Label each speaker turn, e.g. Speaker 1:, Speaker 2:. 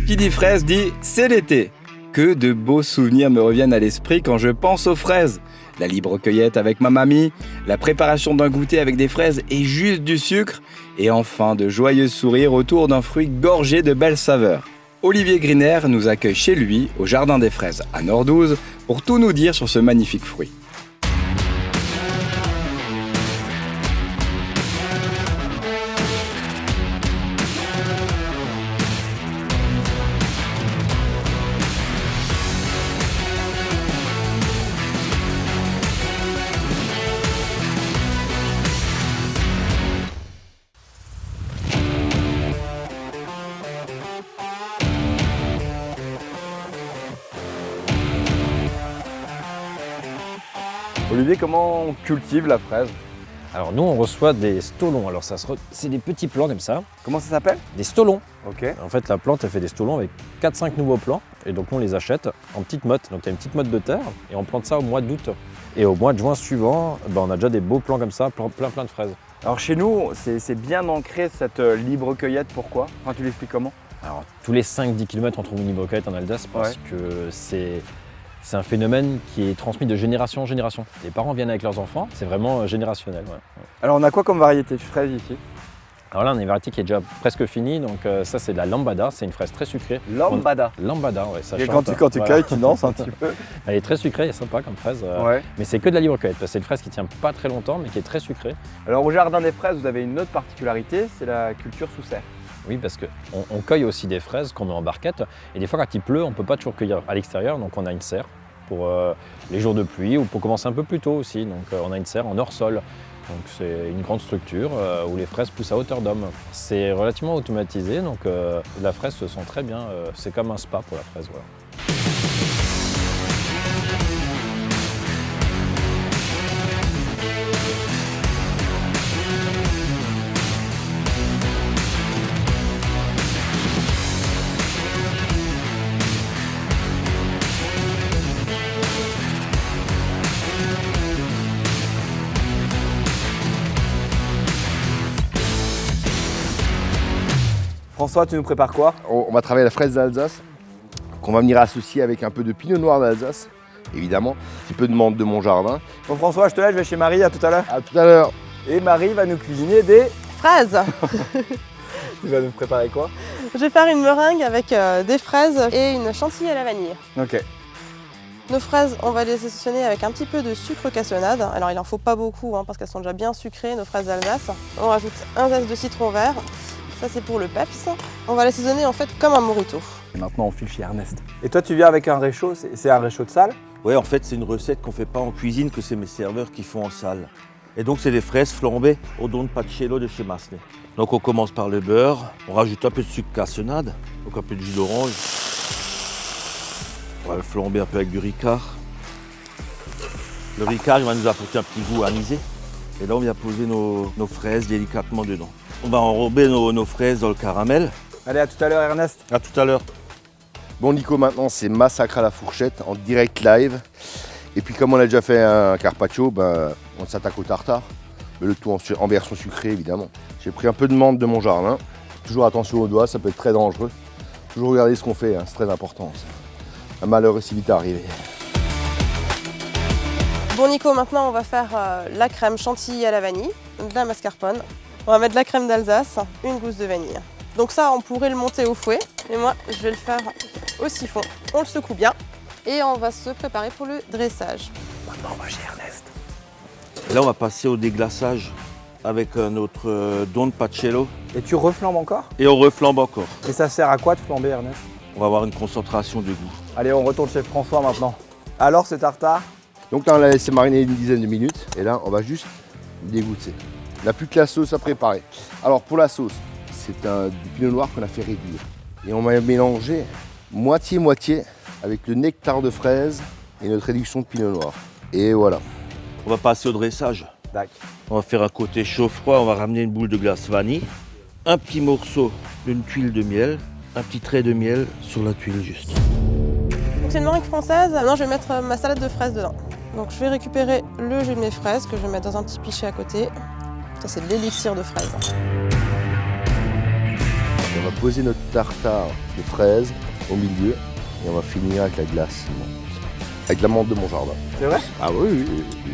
Speaker 1: Qui dit fraise dit c'est l'été. Que de beaux souvenirs me reviennent à l'esprit quand je pense aux fraises. La libre cueillette avec ma mamie, la préparation d'un goûter avec des fraises et juste du sucre, et enfin de joyeux sourires autour d'un fruit gorgé de belles saveurs. Olivier Griner nous accueille chez lui, au Jardin des Fraises, à Nordouze, pour tout nous dire sur ce magnifique fruit. Olivier, comment on cultive la fraise?
Speaker 2: Alors nous on reçoit des stolons, alors c'est des petits plants comme ça.
Speaker 1: Comment ça s'appelle?
Speaker 2: Des stolons.
Speaker 1: Ok.
Speaker 2: En fait la plante elle fait des stolons avec 4-5 nouveaux plants et donc on les achète en petites mottes. Donc il y a une petite motte de terre et on plante ça au mois d'août. Et au mois de juin suivant, on a déjà des beaux plants comme ça, plein de fraises.
Speaker 1: Alors chez nous, c'est bien ancré cette libre cueillette, pourquoi? Enfin, tu l'expliques comment?
Speaker 2: Alors tous les 5-10 km on trouve une libre cueillette en Alsace parce que c'est un phénomène qui est transmis de génération en génération. Les parents viennent avec leurs enfants, c'est vraiment générationnel. Ouais.
Speaker 1: Alors on a quoi comme variété de fraises ici?
Speaker 2: Alors là on a une variété qui est déjà presque finie, donc ça c'est de la lambada, c'est une fraise très sucrée.
Speaker 1: Lambada.
Speaker 2: Lambada, ouais, ça
Speaker 1: Et
Speaker 2: chante.
Speaker 1: quand tu cueilles, tu danses un petit peu.
Speaker 2: Elle est très sucrée, elle est sympa comme fraise,
Speaker 1: Ouais.
Speaker 2: mais c'est que de la libre cueillette, parce que c'est une fraise qui tient pas très longtemps mais qui est très sucrée.
Speaker 1: Alors au Jardin des Fraises, vous avez une autre particularité, c'est la culture sous serre.
Speaker 2: Oui, parce qu'on cueille aussi des fraises qu'on met en barquette, et des fois quand il pleut, on ne peut pas toujours cueillir à l'extérieur, donc on a une serre pour les jours de pluie ou pour commencer un peu plus tôt aussi. Donc on a une serre en hors-sol. Donc c'est une grande structure où les fraises poussent à hauteur d'homme. C'est relativement automatisé, donc la fraise se sent très bien. C'est comme un spa pour la fraise. Voilà.
Speaker 1: François, tu nous prépares quoi?
Speaker 3: On va travailler la fraise d'Alsace, qu'on va venir associer avec un peu de pinot noir d'Alsace, évidemment, un petit peu de menthe de mon jardin.
Speaker 1: Bon François, je te laisse, je vais chez Marie, à tout à l'heure.
Speaker 3: À tout à l'heure.
Speaker 1: Et Marie va nous cuisiner des...
Speaker 4: Fraises.
Speaker 1: Tu vas nous préparer quoi?
Speaker 4: Je vais faire une meringue avec des fraises et une chantilly à la vanille.
Speaker 1: Ok.
Speaker 4: Nos fraises, on va les assaisonner avec un petit peu de sucre cassonade. Alors il en faut pas beaucoup parce qu'elles sont déjà bien sucrées, nos fraises d'Alsace. On rajoute un zeste de citron vert. Ça c'est pour le peps. On va l'assaisonner en fait comme un morito.
Speaker 1: Et maintenant on file chez Ernest. Et toi tu viens avec un réchaud, c'est un réchaud de salle?
Speaker 5: Oui, en fait, c'est une recette qu'on ne fait pas en cuisine, que c'est mes serveurs qui font en salle. Et donc, c'est des fraises flambées au don de Pacello de chez Massenet. Donc, on commence par le beurre, on rajoute un peu de sucre cassonade, donc un peu de jus d'orange. On va le flamber un peu avec du ricard. Le ricard, il va nous apporter un petit goût anisé. Et là, on vient poser nos fraises délicatement dedans. On va enrober nos fraises dans le caramel.
Speaker 1: Allez, à tout à l'heure Ernest.
Speaker 5: À tout à l'heure.
Speaker 3: Bon Nico, maintenant c'est massacre à la fourchette en direct live. Et puis comme on a déjà fait un carpaccio, on s'attaque au tartare. Mais le tout en version sucrée évidemment. J'ai pris un peu de menthe de mon jardin. Toujours attention aux doigts, ça peut être très dangereux. Toujours regarder ce qu'on fait, c'est très important. Un malheur est si vite arrivé.
Speaker 4: Bon Nico, maintenant on va faire la crème chantilly à la vanille, de la mascarpone. On va mettre de la crème d'Alsace, une gousse de vanille. Donc ça, on pourrait le monter au fouet. Et moi, je vais le faire au siphon. On le secoue bien. Et on va se préparer pour le dressage.
Speaker 1: Maintenant on va chez Ernest.
Speaker 5: Et là, on va passer au déglaçage avec notre don de Pacello.
Speaker 1: Et tu reflambes encore?
Speaker 5: Et on reflambe encore.
Speaker 1: Et ça sert à quoi de flamber Ernest?
Speaker 5: On va avoir une concentration de goût.
Speaker 1: Allez, on retourne chez François maintenant. Alors ce tartare?
Speaker 3: Donc là on l'a laissé mariner une dizaine de minutes. Et là on va juste dégoûter. Il n'y a plus que la sauce à préparer. Alors pour la sauce, c'est du pinot noir qu'on a fait réduire. Et on va mélanger moitié-moitié avec le nectar de fraise et notre réduction de pinot noir. Et voilà.
Speaker 5: On va passer au dressage.
Speaker 1: D'accord.
Speaker 5: On va faire un côté chaud-froid, on va ramener une boule de glace vanille, un petit morceau d'une tuile de miel, un petit trait de miel sur la tuile juste.
Speaker 4: Donc c'est une meringue française. Maintenant, je vais mettre ma salade de fraises dedans. Donc je vais récupérer le jus de mes fraises que je vais mettre dans un petit pichet à côté. Ça, c'est de l'élixir de fraises.
Speaker 3: Et on va poser notre tartare de fraises au milieu et on va finir avec la glace menthe. Avec la menthe de mon jardin.
Speaker 1: C'est vrai?
Speaker 3: Ah oui, oui, oui.